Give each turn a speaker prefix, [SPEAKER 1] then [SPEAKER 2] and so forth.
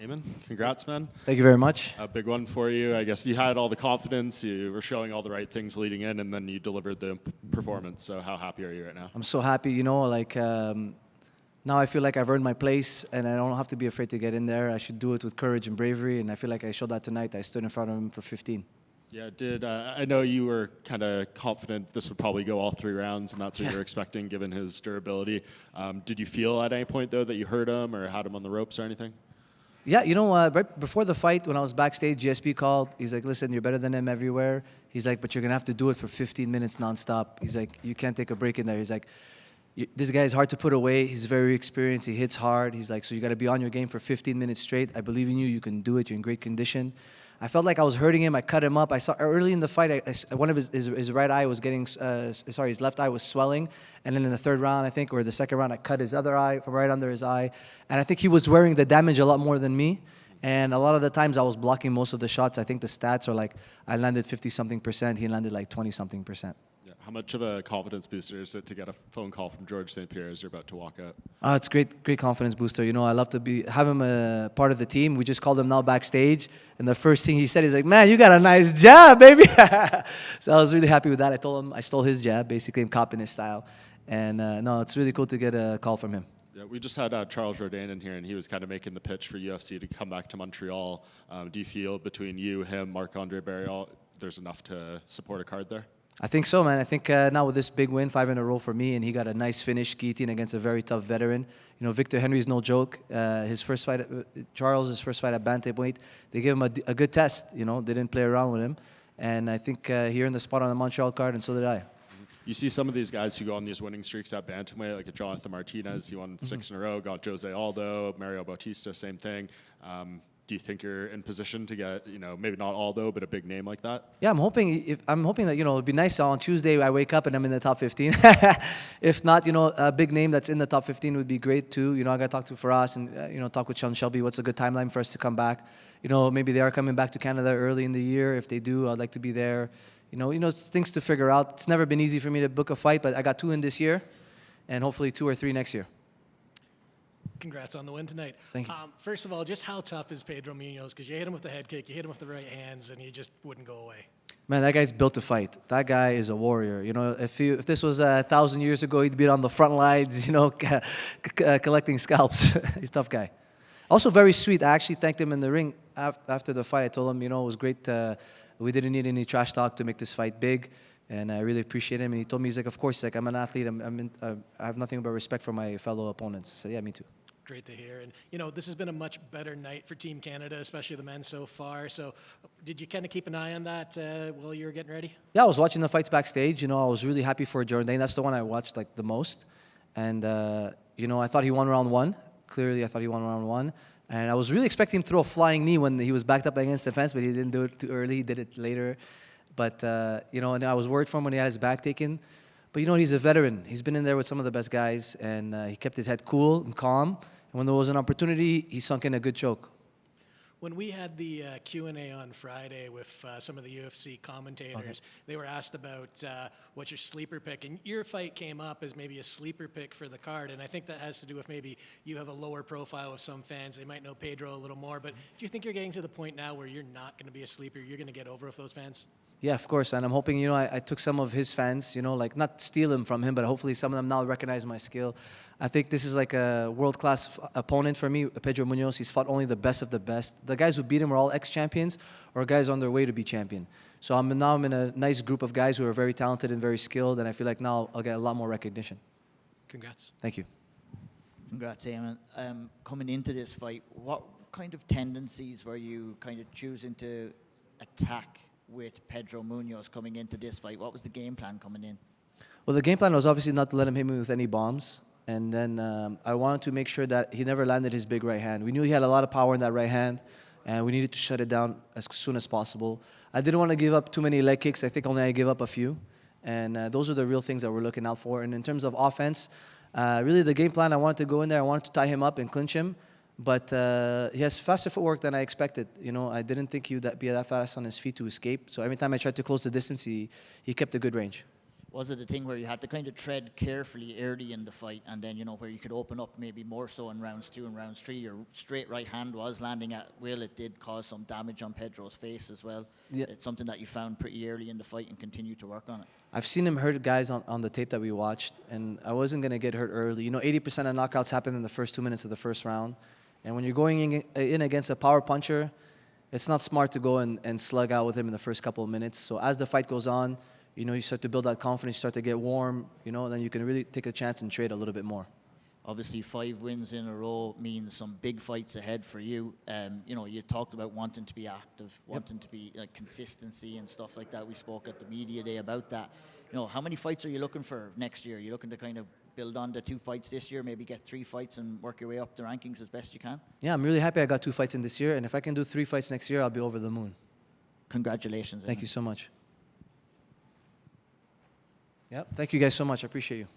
[SPEAKER 1] Aiemann, congrats, man.
[SPEAKER 2] Thank you very much.
[SPEAKER 1] A big one for you. I guess you had all the confidence, you were showing all the right things leading in, and then you delivered the performance. So how happy are you right now?
[SPEAKER 2] I'm so happy, now I feel like I've earned my place and I don't have to be afraid to get in there. I should do it with courage and bravery, and I feel like I showed that tonight. I stood in front of him for 15.
[SPEAKER 1] Yeah, I know you were kind of confident this would probably go all 3 rounds, and that's what you were expecting given his durability. Did you feel at any point, though, that you hurt him or had him on the ropes or anything?
[SPEAKER 2] Yeah, right before the fight, when I was backstage, GSP called. He's like, listen, you're better than him everywhere. He's like, but you're going to have to do it for 15 minutes nonstop. He's like, you can't take a break in there. He's like, this guy is hard to put away. He's very experienced. He hits hard. He's like, so you got to be on your game for 15 minutes straight. I believe in you. You can do it. You're in great condition. I felt like I was hurting him. I cut him up. I saw early in the fight, one of his right eye was getting, his left eye was swelling. And then in the third round, I think, or the second round, I cut his other eye from right under his eye. And I think he was wearing the damage a lot more than me. And a lot of the times I was blocking most of the shots. I think the stats are like, I landed 50-something%. He landed like 20-something%.
[SPEAKER 1] Yeah. How much of a confidence booster is it to get a phone call from George St. Pierre as you're about to walk out?
[SPEAKER 2] It's great confidence booster. I love to have him a part of the team. We just called him now backstage, and the first thing he said, he's like, "Man, you got a nice jab, baby." So I was really happy with that. I told him I stole his jab, basically, I'm copying his style. And no, it's really cool to get a call from him.
[SPEAKER 1] Yeah, we just had Charles Jourdain in here, and he was kind of making the pitch for UFC to come back to Montreal. Do you feel between you, him, Marc-Andre Barrial, there's enough to support a card there?
[SPEAKER 2] I think so, man. I think now with this big win, 5 in a row for me, and he got a nice finish, guillotine against a very tough veteran. Victor Henry's no joke. His first fight, Charles' first fight at bantamweight, they gave him a good test. They didn't play around with him, and I think he earned the spot on the Montreal card, and so did I.
[SPEAKER 1] You see some of these guys who go on these winning streaks at bantamweight, like a Jonathan Martinez, he won 6 in a row, got Jose Aldo, Mario Bautista, same thing. Do you think you're in position to get, maybe not Aldo, but a big name like that?
[SPEAKER 2] Yeah, I'm hoping that, it'd be nice on Tuesday I wake up and I'm in the top 15. If not, a big name that's in the top 15 would be great too. I got to talk to Faraz and, talk with Sean Shelby. What's a good timeline for us to come back? Maybe they are coming back to Canada early in the year. If they do, I'd like to be there. It's things to figure out. It's never been easy for me to book a fight, but I got 2 in this year and hopefully 2 or 3 next year.
[SPEAKER 3] Congrats on the win tonight.
[SPEAKER 2] Thank you.
[SPEAKER 3] First of all, just how tough is Pedro Munoz? Because you hit him with the head kick, you hit him with the right hands, and he just wouldn't go away.
[SPEAKER 2] Man, that guy's built to fight. That guy is a warrior. If this was 1,000 years ago, he'd be on the front lines, collecting scalps. He's a tough guy. Also very sweet. I actually thanked him in the ring after the fight. I told him, it was great. We didn't need any trash talk to make this fight big. And I really appreciate him. And he told me, he's like, of course, I'm an athlete. I have nothing but respect for my fellow opponents. So yeah, me too.
[SPEAKER 3] Great to hear. And, this has been a much better night for Team Canada, especially the men so far. So did you kind of keep an eye on that while you were getting ready? Yeah,
[SPEAKER 2] I was watching the fights backstage. I was really happy for Jourdain. That's the one I watched the most. And, I thought he won round 1. Clearly, I thought he won round 1. And I was really expecting him to throw a flying knee when he was backed up against the fence, but he didn't do it too early. He did it later. But, and I was worried for him when he had his back taken. But, he's a veteran. He's been in there with some of the best guys, and he kept his head cool and calm. And when there was an opportunity, he sunk in a good choke.
[SPEAKER 3] When we had the Q&A on Friday with some of the UFC commentators, they were asked about what's your sleeper pick. And your fight came up as maybe a sleeper pick for the card. And I think that has to do with maybe you have a lower profile with some fans. They might know Pedro a little more. But do you think you're getting to the point now where you're not going to be a sleeper? You're going to get over with those fans?
[SPEAKER 2] Yeah, of course. And I'm hoping, I took some of his fans, not steal them from him, but hopefully some of them now recognize my skill. I think this is like a world-class opponent for me, Pedro Munoz. He's fought only the best of the best. The guys who beat him are all ex-champions or guys on their way to be champion. So I'm in a nice group of guys who are very talented and very skilled, and I feel like now I'll get a lot more recognition.
[SPEAKER 3] Congrats.
[SPEAKER 2] Thank you.
[SPEAKER 4] Congrats, Aiemann. Coming into this fight, what kind of tendencies were you kind of choosing to attack with Pedro Munoz coming into this fight? What was the game plan coming in?
[SPEAKER 2] Well, the game plan was obviously not to let him hit me with any bombs. And then I wanted to make sure that he never landed his big right hand. We knew he had a lot of power in that right hand, and we needed to shut it down as soon as possible. I didn't want to give up too many leg kicks. I think only I gave up a few. And those are the real things that we're looking out for. And in terms of offense, really the game plan, I wanted to go in there. I wanted to tie him up and clinch him. But he has faster footwork than I expected. I didn't think he would be that fast on his feet to escape. So every time I tried to close the distance, he kept a good range.
[SPEAKER 4] Was it a thing where you had to kind of tread carefully early in the fight, and then, you know, where you could open up maybe more so in rounds 2 and rounds 3? Your straight right hand was landing at will. It did cause some damage on Pedro's face as well.
[SPEAKER 2] Yeah.
[SPEAKER 4] It's something that you found pretty early in the fight and continued to work on it.
[SPEAKER 2] I've seen him hurt guys on the tape that we watched, and I wasn't going to get hurt early. You know, 80% of knockouts happen in the first 2 minutes of the first round. And when you're going in against a power puncher, it's not smart to go and slug out with him in the first couple of minutes. So as the fight goes on, you know, you start to build that confidence, you start to get warm, you know, and then you can really take a chance and trade a little bit more.
[SPEAKER 4] Obviously, 5 wins in a row means some big fights ahead for you. You know, you talked about wanting to be active, wanting to be like consistency and stuff like that. We spoke at the media day about that. You know, how many fights are you looking for next year? Are you looking to kind of build on the 2 fights this year, maybe get 3 fights and work your way up the rankings as best you can?
[SPEAKER 2] Yeah, I'm really happy I got 2 fights in this year, and if I can do 3 fights next year, I'll be over the moon.
[SPEAKER 4] Congratulations.
[SPEAKER 2] Thank
[SPEAKER 4] Aiemann.
[SPEAKER 2] you so much. Yep, thank you guys so much. I appreciate you.